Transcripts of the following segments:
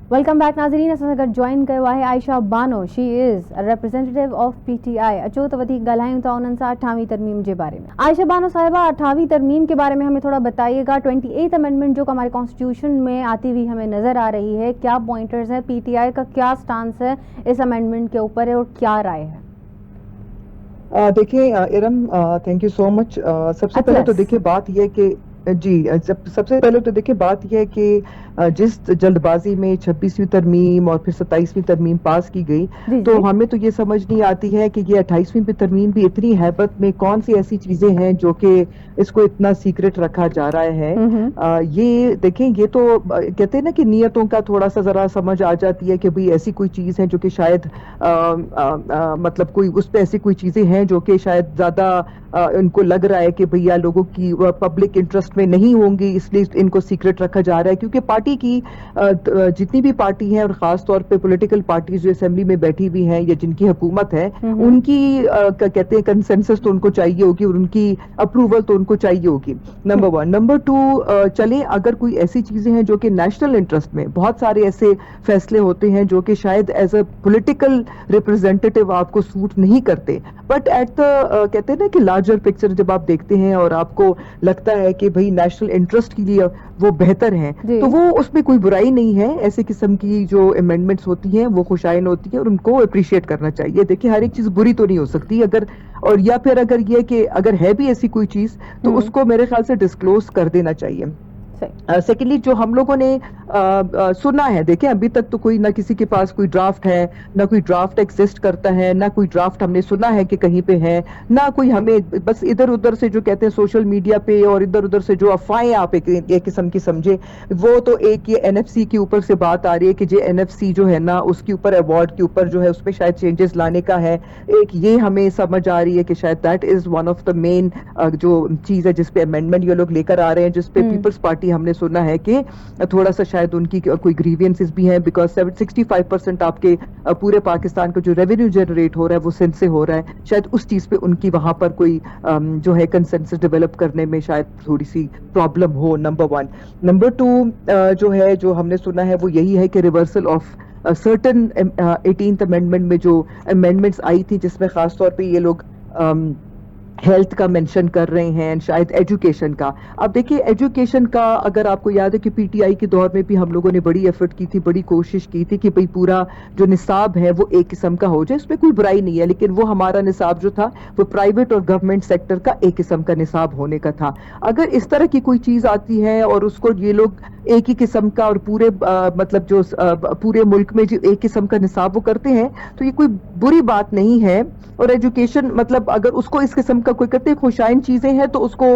Welcome back नाज़रीन, असां सां गॾु जॉइन कयो आहे Ayesha Bano. She is representative of PTI. अचो त वधीक ॻाल्हायूं था उन्हनि सां 28वीं तरमीम के बारे में. आयशा बानो साहिबा, 28वीं तरमीम के बारे में हमें थोड़ा बताइएगा. 28th अमेंडमेंट जो हमारे कॉन्स्टिट्यूशन में आती हुई हमें नज़र आ रही है, क्या पॉइंटर्स हैं, PTI का क्या स्टांस है इस अमेंडमेंट के ऊपर है और क्या राय है? देखिए Iram, thank you so much. सबसे पहले तो देखिए बात यह कि जी सबसे पहले तो देखिए बात यह है कि जिस जल्दबाजी में 26वीं तरमीम और फिर 27वीं तरमीम पास की गई, तो हमें तो ये समझ नहीं आती है कि ये 28वीं तरमीम भी इतनी हैबत में कौन सी ऐसी चीजें हैं जो कि इसको इतना सीक्रेट रखा जा रहा है. ये देखें, ये तो कहते हैं ना कि नियतों का थोड़ा सा जरा समझ आ जाती है कि भाई ऐसी कोई चीज है जो कि शायद मतलब कोई उस पे ऐसी कोई चीजें हैं जो कि शायद ज्यादा इनको लग रहा है कि भैया लोगों की पब्लिक इंटरेस्ट में नहीं होंगी, इसलिए इनको सीक्रेट रखा जा रहा है. क्योंकि पार्टी की जितनी भी पार्टी है और खास तौर पे पॉलिटिकल पार्टीज जो असेंबली में बैठी हुई हैं या जिनकी हुकूमत है, उनकी कहते हैं कंसेंसस तो उनको चाहिए होगी और उनकी अप्रूवल तो उनको चाहिए होगी. नंबर 1. नंबर 2, चले अगर कोई ऐसी चीजें हैं जो कि नेशनल इंटरेस्ट में, बहुत सारे ऐसे फैसले होते हैं जो कि शायद एज अ पॉलिटिकल रिप्रेजेंटेटिव आपको सूट नहीं करते, बट एट द कहते हैं ना कि लार्जर पिक्चर जब आप देखते हैं और आपको लगता है कि भाई नेशनल इंटरेस्ट के लिए वो बेहतर है, तो वो उसमें कोई बुराई नहीं है. ऐसे किस्म की जो अमेंडमेंट्स होती हैं वो खुशाइन होती है और उनको अप्रिशिएट करना चाहिए. देखिए हर एक चीज बुरी तो नहीं हो सकती, अगर और या फिर अगर ये कि अगर है भी ऐसी कोई चीज तो उसको मेरे ख्याल से डिस्क्लोज कर देना चाहिए. सेकेंडली जो हम लोगों ने सुना है, देखें अभी तक तो कोई ना किसी के पास कोई ड्राफ्ट है, ना कोई ड्राफ्ट एग्जिस्ट करता है, ना कोई ड्राफ्ट हमने सुना है कि कहीं पे है, ना कोई हमें बस इधर उधर से जो कहते हैं सोशल मीडिया पे और इधर उधर से जो अफवाहें आप एक किस्म की समझे, वो तो एक ये NFC के ऊपर से बात आ रही है कि जो NFC जो है ना उसके ऊपर अवार्ड के ऊपर जो है उसमें शायद चेंजेस लाने का है. एक ये हमें समझ आ रही है कि शायद that is one of the main जो चीज है जिसपे अमेंडमेंट ये लोग लेकर आ रहे हैं, जिसपे पीपल्स पार्टी हमने सुना है कि थोड़ा सा शायद उनकी कोई ग्रीवियंसेस भी हैं, बिकॉज 65% आपके पूरे पाकिस्तान का जो रेवेन्यू जनरेट हो रहा है वो सिंध से हो रहा है. शायद उस चीज पे उनकी वहां पर कोई जो है कंसेंसस डेवलप करने में शायद थोड़ी सी प्रॉब्लम हो. नंबर 1. नंबर 2 जो है जो हमने सुना है वो यही है कि reversal of certain 18th amendment में जो अमेंडमेंट्स आई थी जिसमें खास तौर पे ये लोग हेल्थ का मेंशन कर रहे हैं, शायद एजुकेशन का. अब देखिए एजुकेशन का अगर आपको याद है कि PTI के दौर में भी हम लोगों ने बड़ी एफर्ट की थी, बड़ी कोशिश की थी कि भाई पूरा जो निसाब है वो एक किस्म का हो जाए, इसमें कोई बुराई नहीं है, लेकिन वो हमारा निसाब जो था वो प्राइवेट और गवर्नमेंट सेक्टर का एक किस्म का निसाब होने का था. अगर इस तरह की कोई चीज आती है और उसको ये लोग एक ही किस्म का और पूरे मतलब जो पूरे मुल्क में जो एक किस्म का निसाब वो करते हैं, तो ये कोई बुरी बात नहीं है. और एजुकेशन मतलब अगर उसको इस किस्म का कोई कहते हैं खुशाइन चीजें हैं तो उसको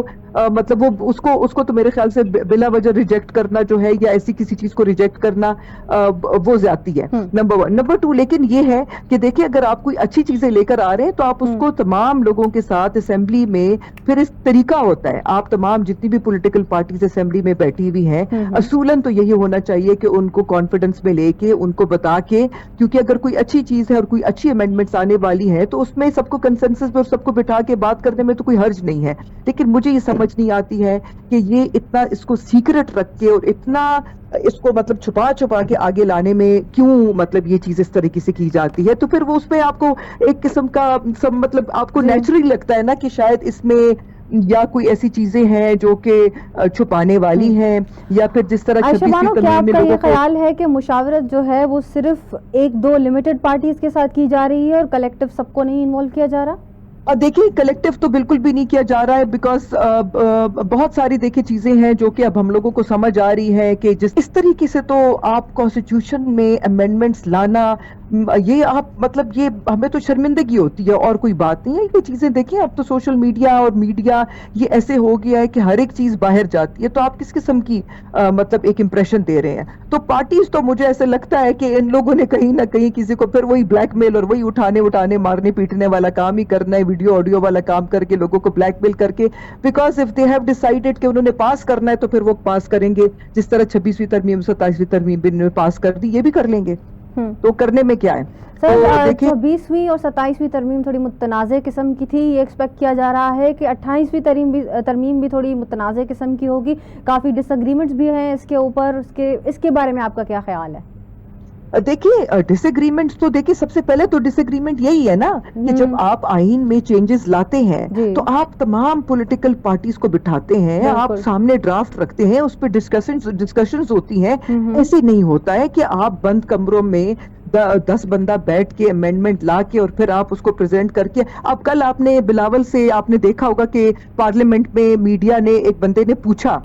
मतलब वो उसको तो मेरे ख्याल से बिला वजह रिजेक्ट करना जो है या ऐसी किसी चीज को रिजेक्ट करना वो ज्यादती है. नंबर 1. नंबर 2, लेकिन ये है कि देखिए अगर आप कोई अच्छी चीजें लेकर आ रहे हैं तो आप उसको तमाम लोगों के साथ असेंबली में, फिर इस तरीका होता है, आप तमाम जितनी भी पॉलिटिकल पार्टीज असेंबली में बैठी हुई हैं, असूलन तो यही होना चाहिए कि उनको कॉन्फिडेंस में लेके उनको बता के, क्योंकि अगर कोई अच्छी चीज है और कोई अच्छी अमेंडमेंट्स आने वाली है तो उसमें सबको कंसेंसस पे और सबको बिठा के बात करने में तो कोई हर्ज नहीं है. लेकिन मुझे ये समझ नहीं आती है कि ये इतना इसको सीक्रेट रख के और इतना इसको मतलब छुपा छुपा के आगे लाने में क्यों मतलब ये चीज इस तरीके से की जाती है. तो फिर वो उसमें आपको एक किस्म का सब मतलब आपको नेचुरली लगता है ना कि शायद इसमें या कोई ऐसी चीजें हैं जो कि छुपाने वाली हैं, या फिर जिस तरह 26वीं तरमीम में लोगों को ख्याल है कि मुशावरत जो है वो सिर्फ 1-2 लिमिटेड पार्टीज के साथ की जा रही है और कलेक्टिव सबको नहीं इन्वॉल्व किया जा रहा? देखिए कलेक्टिव तो बिल्कुल भी नहीं किया जा रहा है, बिकॉज बहुत सारी देखिए चीजें हैं जो कि अब हम लोगों को समझ आ रही है कि जिस इस तरीके से तो आप कॉन्स्टिट्यूशन में अमेंडमेंट्स लाना, ये आप मतलब ये हमें तो शर्मिंदगी होती है और कोई बात नहीं है. ये चीजें देखिए अब तो सोशल मीडिया और मीडिया ये ऐसे हो गया है कि हर एक चीज बाहर जाती है, तो आप किस किस्म की मतलब एक इंप्रेशन दे रहे हैं. तो पार्टीज तो मुझे ऐसे लगता है कि इन लोगों ने कहीं ना कहीं किसी को फिर वही ब्लैकमेल और वही उठाने मारने पीटने वाला काम ही करना है, वीडियो ऑडियो वाला काम करके लोगों को ब्लैकमेल करके, because if they have decided कि उन्होंने पास करना है तो फिर वो पास करेंगे. जिस तरह 26वीं तरमीम 27वीं तरमीम भी इन्होंने पास कर दी, ये भी कर लेंगे. तो करने में क्या है. सर 26वीं और 27वीं तरमीम थोड़ी मुतनाज़े किस्म की थी, ये एक्सपेक्ट किया जा रहा है कि 28वीं तरमीम भी थोड़ी मुतनाज़े किस्म की होगी. काफ़ी डिसएग्रीमेंट्स भी हैं इसके ऊपर, इसके बारे में आपका क्या ख्याल है? देखिए डिसएग्रीमेंट्स तो देखिए सबसे पहले तो डिसएग्रीमेंट यही है ना कि जब आप आईन में चेंजेस लाते हैं तो आप तमाम पॉलिटिकल पार्टीज को बिठाते हैं, आप सामने ड्राफ्ट रखते हैं, उस पर डिस्कशंस होती हैं। ऐसे नहीं होता है कि आप बंद कमरों में 10 बंदा बैठ के अमेंडमेंट ला के और फिर आप उसको प्रेजेंट करके। अब कल आपने बिलावल से आपने देखा होगा कि पार्लियामेंट में मीडिया ने एक बंदे ने पूछा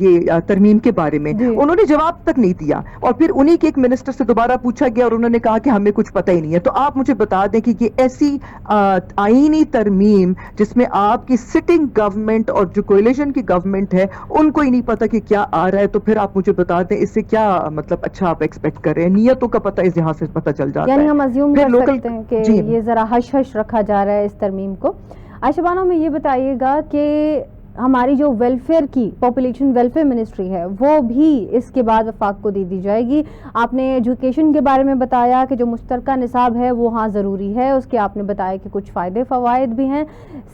ये तरमीम के बारे में, उन्होंने जवाब तक नहीं दिया और फिर उन्हीं के एक मिनिस्टर से दोबारा पूछा गया और उन्होंने कहा कि हमें कुछ पता ही नहीं है। तो आप मुझे बता दें कि ये ऐसी आईनी तरमीम जिसमें आपकी सिटिंग गवर्नमेंट और जो कोएलिशन की गवर्नमेंट है उनको ही नहीं पता कि क्या आ रहा है, तो फिर आप मुझे बता दें इससे क्या मतलब अच्छा आप एक्सपेक्ट कर रहे हैं? नियतों का पता इस यहाँ से पता चल जाता है। यानी हम अज्यूम कर सकते हैं कि ये जरा हश हश रखा जा रहा है इस तरमीम को। आयशा बानो, में ये बताइएगा कि हमारी जो वेलफेयर की पॉपुलेशन वेलफेयर मिनिस्ट्री है वो भी इसके बाद वफाक को दे दी जाएगी। आपने एजुकेशन के बारे में बताया कि जो मुश्तरका निसाब है वो हाँ ज़रूरी है, उसके आपने बताया कि कुछ फ़ायदे फ़वाइद भी हैं,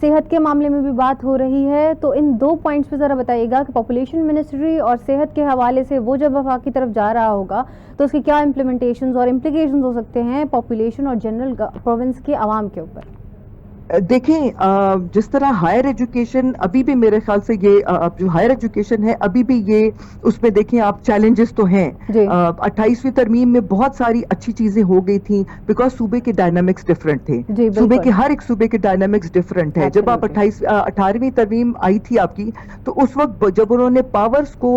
सेहत के मामले में भी बात हो रही है। तो इन दो पॉइंट्स पे ज़रा बताइएगा कि पॉपुलेशन मिनिस्ट्री और सेहत के हवाले से वो जब वफाक की तरफ जा रहा होगा तो उसकी क्या इम्प्लीमेंटेशंस और इम्प्लीकेशंस हो सकते हैं पॉपुलेशन और जनरल प्रोविंस के आवाम के ऊपर? देखें जिस तरह हायर एजुकेशन अभी भी मेरे ख्याल से ये जो हायर एजुकेशन है अभी भी ये उसमें देखें आप चैलेंजेस तो हैं। 28वीं तरमीम में बहुत सारी अच्छी चीजें हो गई थी बिकॉज सूबे के डायनामिक्स डिफरेंट थे, सूबे के हर एक सूबे के डायनामिक्स डिफरेंट है। जब आप 18वीं तरमीम आई थी आपकी तो उस वक्त जब उन्होंने पावर्स को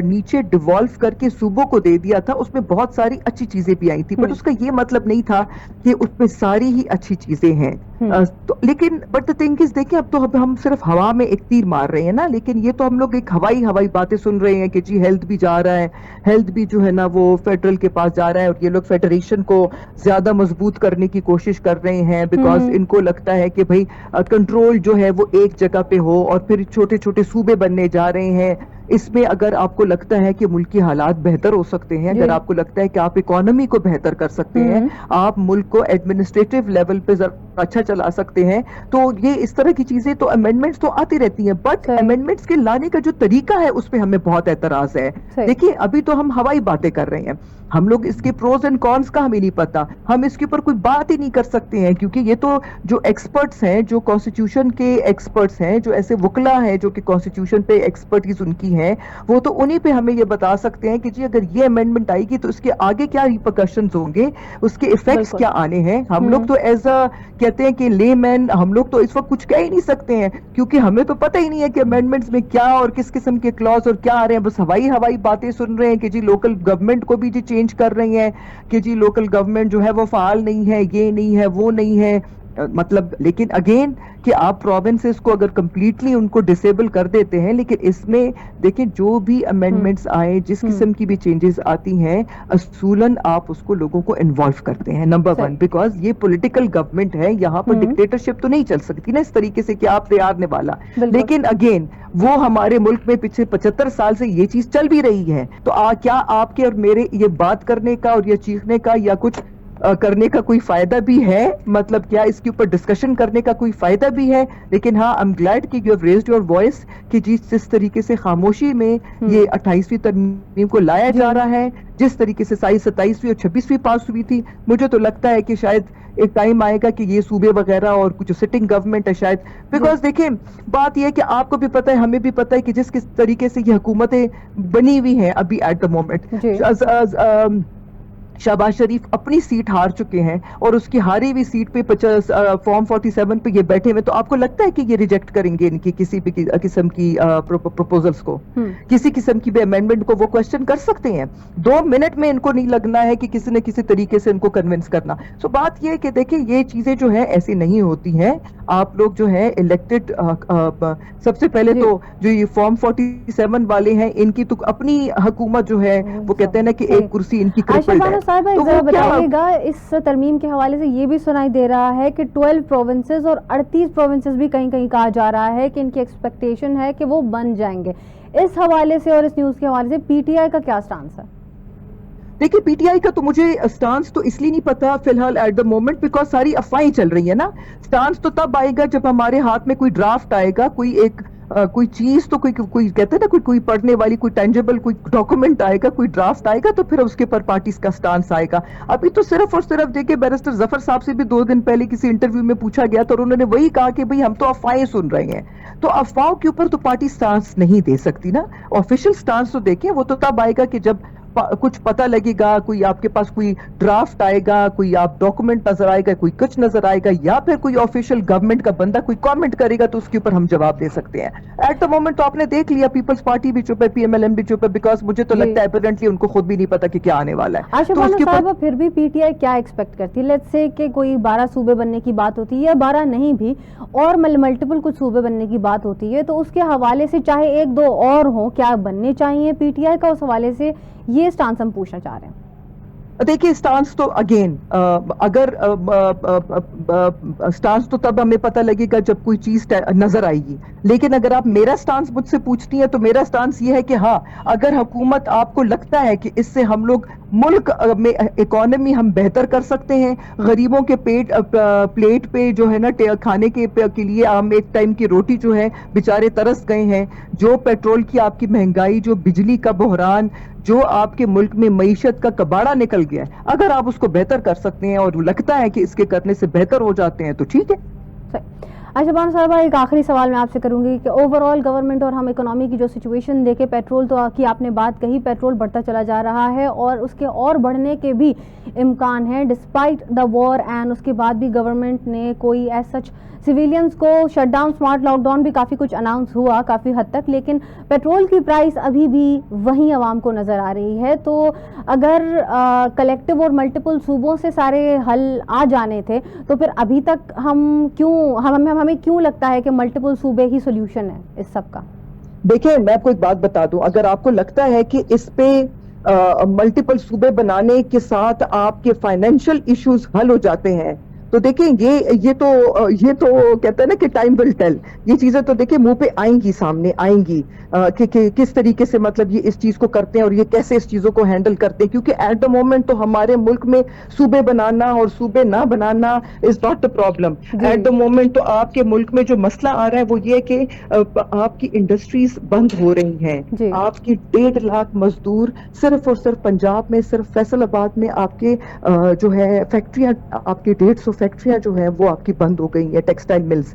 नीचे डिवॉल्व करके सूबों को दे दिया था उसमें बहुत सारी अच्छी चीजें भी आई थी, बट उसका ये मतलब नहीं था कि उसमें सारी ही अच्छी चीजें हैं। तो लेकिन बट द थिंग इज देखिए अब हम सिर्फ हवा में एक तीर मार रहे हैं ना, लेकिन ये तो हम लोग एक हवाई बातें सुन रहे हैं कि जी हेल्थ भी जा रहा है, हेल्थ भी जो है ना वो फेडरल के पास जा रहा है और ये लोग फेडरेशन को ज्यादा मजबूत करने की कोशिश कर रहे हैं बिकॉज इनको लगता है कि भाई कंट्रोल जो है वो एक जगह पे हो और फिर छोटे छोटे सूबे बनने जा रहे हैं। इसमें अगर आपको लगता है कि मुल्क की हालात बेहतर हो सकते हैं, अगर आपको लगता है कि आप इकोनॉमी को बेहतर कर सकते हैं, आप मुल्क को एडमिनिस्ट्रेटिव लेवल पे अच्छा चला सकते हैं, तो ये इस तरह की चीजें तो अमेंडमेंट्स तो आती रहती हैं, बट अमेंडमेंट्स के लाने का जो तरीका है उस पे हमें बहुत एतराज है। देखिए अभी तो हम हवाई बातें कर रहे हैं, हम लोग इसके प्रोज एंड कॉन्स का हमें नहीं पता, हम इसके ऊपर कोई बात ही नहीं कर सकते हैं क्योंकि ये तो जो एक्सपर्ट्स हैं, जो कॉन्स्टिट्यूशन के एक्सपर्ट्स हैं, जो ऐसे वकला हैं जो कि कॉन्स्टिट्यूशन पे एक्सपर्टीज उनकी है, वो तो उन्हीं पे हमें ये बता सकते हैं कि जी अगर ये अमेंडमेंट आएगी तो इसके आगे क्या रिपरकशंस होंगे, उसके इफेक्ट्स क्या आने हैं। हम लोग तो एज अ कहते हैं कि लेमैन हम लोग तो इस वक्त कुछ कह ही नहीं सकते हैं क्योंकि हमें तो पता ही नहीं है कि अमेंडमेंट्स में क्या और किस किस्म के क्लॉज और क्या आ रहे हैं। बस हवाई बातें सुन रहे हैं कि जी लोकल गवर्नमेंट को भी जी चेंज कर रही हैं कि जी लोकल गवर्नमेंट जो है वो फाल नहीं है, ये नहीं है, वो नहीं है, मतलब लेकिन अगेन कि आप प्रोविंसेस को अगर कंप्लीटली उनको डिसेबल कर देते हैं, लेकिन इसमें देखिए जो भी अमेंडमेंट्स आए, जिस किस्म की भी चेंजेस आती हैं, असूलन आप उसको लोगों को इन्वॉल्व करते हैं, नंबर 1, बिकॉज ये पॉलिटिकल गवर्नमेंट है, यहाँ पर डिक्टेटरशिप तो नहीं चल सकती ना इस तरीके से कि आप तैयारने वाला। लेकिन अगेन वो हमारे मुल्क में पिछले 75 साल से ये चीज चल भी रही है, तो क्या आपके और मेरे ये बात करने का और ये चीखने का या कुछ करने का कोई फायदा भी है? मतलब क्या इसके ऊपर डिस्कशन करने का कोई फायदा भी है? लेकिन हाँ, आई एम ग्लैड कि you have raised your voice कि जिस तरीके से खामोशी में ये 28वीं तरमीम को लाया जा रहा है, जिस तरीके से 27वीं और 26वीं पास हुई थी, मुझे तो लगता है कि शायद एक टाइम आएगा कि ये सूबे वगैरह और कुछ सिटिंग गवर्नमेंट है शायद, बिकॉज देखिए बात ये है कि आपको भी पता है, हमें भी पता है कि जिस किस तरीके से ये हुकूमतें बनी हुई हैं अभी एट द मोमेंट, शहबाज शरीफ अपनी सीट हार चुके हैं और उसकी हारी हुई सीट पे फॉर्म 47 पे ये बैठे हुए, तो आपको लगता है कि ये रिजेक्ट करेंगे इनकी किसी भी किस्म की प्रपोजल्स को, किसी किस्म की भी अमेंडमेंट को वो क्वेश्चन कर सकते हैं? 2 मिनट में इनको नहीं लगना है कि किसी न किसी तरीके से इनको कन्विंस करना। सो बात ये है कि देखिए ये चीजें जो है ऐसी नहीं होती हैं। आप लोग जो है इलेक्टेड, सबसे पहले तो जो ये फॉर्म 47 वाले हैं इनकी तो अपनी हुकूमत जो है वो कहते हैं ना कि एक कुर्सी इनकी क्रिपल्ड है। तो बताइएगा इस तरमीम के हवाले से ये भी सुनाई दे रहा है कि 12 प्रोविंसेस और 38 प्रोविंसेस भी कहीं कहीं कहा जा रहा है कि इनकी एक्सपेक्टेशन है कि वो बन जाएंगे। इस हवाले से और इस न्यूज के हवाले से पीटीआई का क्या स्टांस है? देखिए पीटीआई का तो मुझे स्टांस तो इसलिए नहीं पता फिलहाल एट द मोमेंट बिकॉज सारी अफवाहें चल रही है ना। स्टांस तो तब आएगा जब हमारे हाथ में कोई ड्राफ्ट आएगा, कोई एक कोई चीज तो कोई कहते हैं ना, कोई पढ़ने वाली, कोई टेंजिबल कोई डॉक्यूमेंट आएगा, कोई ड्राफ्ट आएगा, तो फिर उसके ऊपर पार्टी का स्टांस आएगा। अभी तो सिर्फ और सिर्फ देखिए, बैरिस्टर जफर साहब से भी 2 दिन पहले किसी इंटरव्यू में पूछा गया तो उन्होंने वही कहा कि भाई हम तो अफवाहें सुन रहे हैं। तो अफवाहों के ऊपर तो पार्टी स्टांस नहीं दे सकती ना। ऑफिशियल स्टांस तो देखें, वो तो तब आएगा कि जब कुछ पता लगेगा, कोई आपके पास कोई ड्राफ्ट आएगा, कोई आप डॉक्यूमेंट नजर आएगा, कोई कुछ नजर आएगा, या फिर कोई ऑफिशियल गवर्नमेंट का बंदा कोई कमेंट करेगा, तो उसके ऊपर हम जवाब दे सकते हैं। एट द मोमेंट तो आपने देख लिया, पीपल्स पार्टी भी चुप है, PMLN भी चुप है, बिकॉज मुझे तो लगता है एविडेंटली उनको खुद भी नहीं पता कि क्या आने वाला है। आयशा बानो साहब, फिर भी PTI क्या एक्सपेक्ट करती है? लेट्स से कि कोई 12 सूबे बनने की बात होती है, या 12 नहीं भी, और मल्टीपल कुछ सूबे बनने की बात होती है, तो उसके हवाले से चाहे 1-2 और हो, क्या बनने चाहिए PTI का? उस हवाले से ये स्टांस हम पूछना चाह रहे हैं। देखिए, स्टांस तो अगेन अगर स्टांस तो तब हमें पता लगेगा जब कोई चीज नजर आएगी। लेकिन अगर आप मेरा स्टांस मुझसे पूछती हैं, तो मेरा स्टांस ये है कि हाँ, अगर हुकूमत आपको लगता है कि इससे हम लोग मुल्क में इकोनॉमी हम बेहतर कर सकते हैं, गरीबों के प्लेट पे जो है ना खाने के लिए हम एक टाइम की रोटी जो है बेचारे तरस गए हैं, जो पेट्रोल की आपकी महंगाई, जो बिजली का बहरान, जो आपके मुल्क में मईशत का कबाड़ा निकल गया है, अगर आप उसको बेहतर कर सकते हैं और लगता है कि इसके करने से बेहतर हो जाते हैं, तो ठीक है। आयशा बानो साहबा, एक आखिरी सवाल मैं आपसे करूंगी कि ओवरऑल गवर्नमेंट और हम इकोनॉमी की जो सिचुएशन देखे, पेट्रोल तो की आपने बात कही, पेट्रोल बढ़ता चला जा रहा है और उसके और बढ़ने के भी इम्कान है डिस्पाइट द वॉर, एंड उसके बाद भी गवर्नमेंट ने कोई एज सच सिविलियंस को शटडाउन, स्मार्ट लॉकडाउन भी काफ़ी कुछ अनाउंस हुआ काफ़ी हद तक, लेकिन पेट्रोल की प्राइस अभी भी वहीं आवाम को नज़र आ रही है। तो अगर कलेक्टिव और मल्टीपल सूबों से सारे हल आ जाने थे, तो फिर अभी तक हमें क्यों लगता है कि मल्टीपल सूबे ही सोल्यूशन है इस सब का? देखिए, मैं आपको एक बात बता दूं, अगर आपको लगता है कि इस पे मल्टीपल सूबे बनाने के साथ आपके फाइनेंशियल इश्यूज हल हो जाते हैं, तो देखिए ये तो कहते हैं ना कि टाइम विल टेल। ये चीजें तो देखिए मुंह पे आएंगी, सामने आएंगी कि किस तरीके से मतलब ये इस चीज को करते हैं और ये कैसे इस चीजों को हैंडल करते हैं। क्योंकि एट द मोमेंट तो हमारे मुल्क में सूबे बनाना और सूबे ना बनाना is not the problem. At the moment तो आपके मुल्क में जो मसला आ रहा है वो ये कि आपकी इंडस्ट्रीज बंद हो रही हैं। आपकी 1.5 लाख मजदूर सिर्फ और सिर्फ पंजाब में, सिर्फ फैसलाबाद में आपके जो है फैक्ट्रियां, आपकी 150 फैक्ट्रियां जो है वो आपकी बंद हो गई है, टेक्सटाइल मिल्स,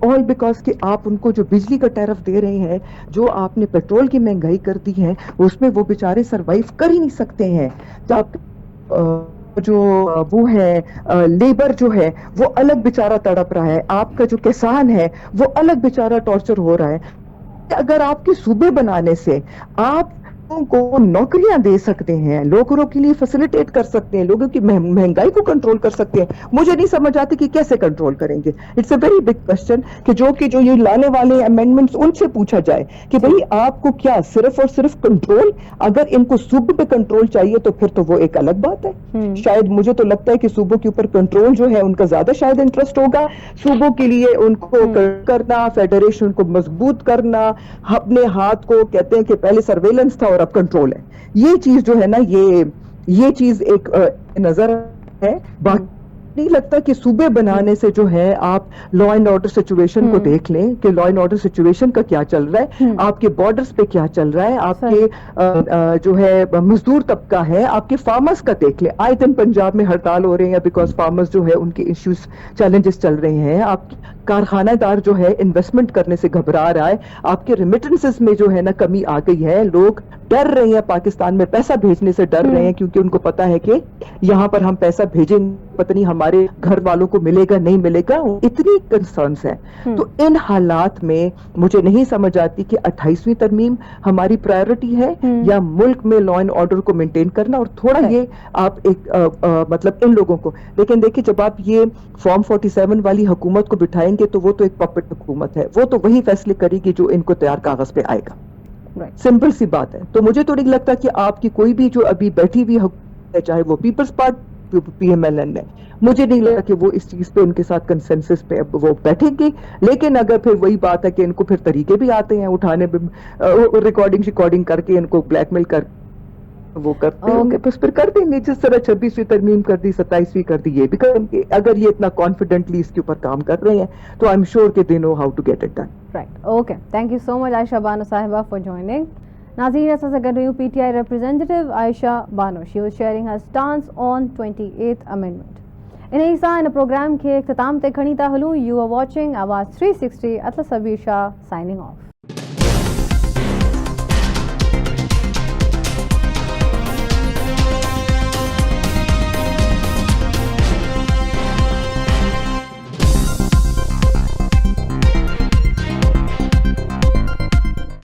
ऑल बिकॉज कि आप उनको जो बिजली का टैरिफ दे रहे हैं, जो आपने पेट्रोल की महंगाई कर दी है, उसमें वो बेचारे सरवाइव कर ही नहीं सकते हैं। तो आप जो वो है लेबर जो है वो अलग बेचारा तड़प रहा है, आपका जो किसान है वो अलग बेचारा टॉर्चर हो रहा है। अगर आपके सूबे बनाने से आप को नौकरियां दे सकते हैं, लोगों के लिए फैसिलिटेट कर सकते हैं, लोगों की महंगाई को कंट्रोल कर सकते हैं, मुझे नहीं समझ आती कि कैसे कंट्रोल करेंगे। It's a very big question कि जो ये लाने वाले अमेंडमेंट्स, उनसे पूछा जाए कि भाई आपको क्या सिर्फ और सिर्फ कंट्रोल, अगर इनको सूबे पे कंट्रोल चाहिए तो फिर तो वो एक अलग बात है। शायद मुझे तो लगता है कि सूबों के ऊपर कंट्रोल जो है उनका ज्यादा शायद इंटरेस्ट होगा, सूबों के लिए उनको करना, फेडरेशन को मजबूत करना, अपने हाथ को कहते हैं कि पहले सर्वेलेंस था अब कंट्रोल है। ये चीज जो है ना, ये चीज एक नजर है। बाकी नहीं लगता कि सूबे बनाने से जो है आप लॉ एंड ऑर्डर सिचुएशन को देख लें कि लॉ एंड ऑर्डर सिचुएशन का क्या चल रहा है, आपके बॉर्डर्स पे क्या चल रहा है, आपके जो है मजदूर तबका है, आपके फार्मर्स का देख लें। आए दिन पंजाब में हड़ताल हो रहे हैं बिकॉज फार्मर्स जो है उनके इश्यूज, चैलेंजेस चल रहे हैं। आप कारखानादार जो है इन्वेस्टमेंट करने से घबरा रहा है, आपके रेमिटेंसेस में जो है ना कमी आ गई है, लोग डर रहे हैं, पाकिस्तान में पैसा भेजने से डर रहे हैं क्योंकि उनको पता है कि यहाँ पर हम पैसा भेजेंगे पता नहीं हमारे घर वालों को मिलेगा नहीं मिलेगा, इतनी कंसर्न्स हैं। तो इन हालात में मुझे नहीं समझ आती कि 28वीं तरमीम हमारी प्रायोरिटी है या मुल्क में लॉ एंड ऑर्डर को मेंटेन करना, और थोड़ा ये आप एक मतलब इन लोगों को लेकिन देखिए, जब आप ये फॉर्म 47 वाली हुकूमत को बिठाएंगे तो वो तो एक पपेट हुकूमत है, वो तो वही फैसले करेगी जो इनको तैयार कागज पे आएगा। सिंपल सी बात है। तो मुझे तो नहीं लगता कि आपकी कोई भी जो अभी बैठी हुई हुकूमत है, चाहे वो पीपल्स पार्टी PMLN है, मुझे नहीं लगा कि वो इस चीज पे उनके साथ कंसेंसस पे अब वो बैठेंगे। लेकिन अगर फिर वही बात है कि इनको फिर तरीके भी आते हैं उठाने, रिकॉर्डिंग करके इनको ब्लैकमेल कर वो करते होंगे, बस फिर कर देंगे जिस तरह 26वीं तरमीम कर दी, 27वीं कर दी, ये भी करेंगे। अगर ये इतना कॉन्फिडेंटली इसके ऊपर काम कर रहे हैं तो आई एम श्योर कि they know how to get it done. Right, okay, thank you so much Ayesha Bano साहिबा फॉर जॉइनिंग। नाज़रीन, असां सां गॾु हुयूं PTI representative Ayesha Bano. She was sharing her stance on 28th amendment. इन सां इन प्रोग्राम खे इख्तिताम ते खणी था हलूं। यू आर वॉचिंग आवाज़ 360। अतलस सबीर शाह साइनिंग ऑफ।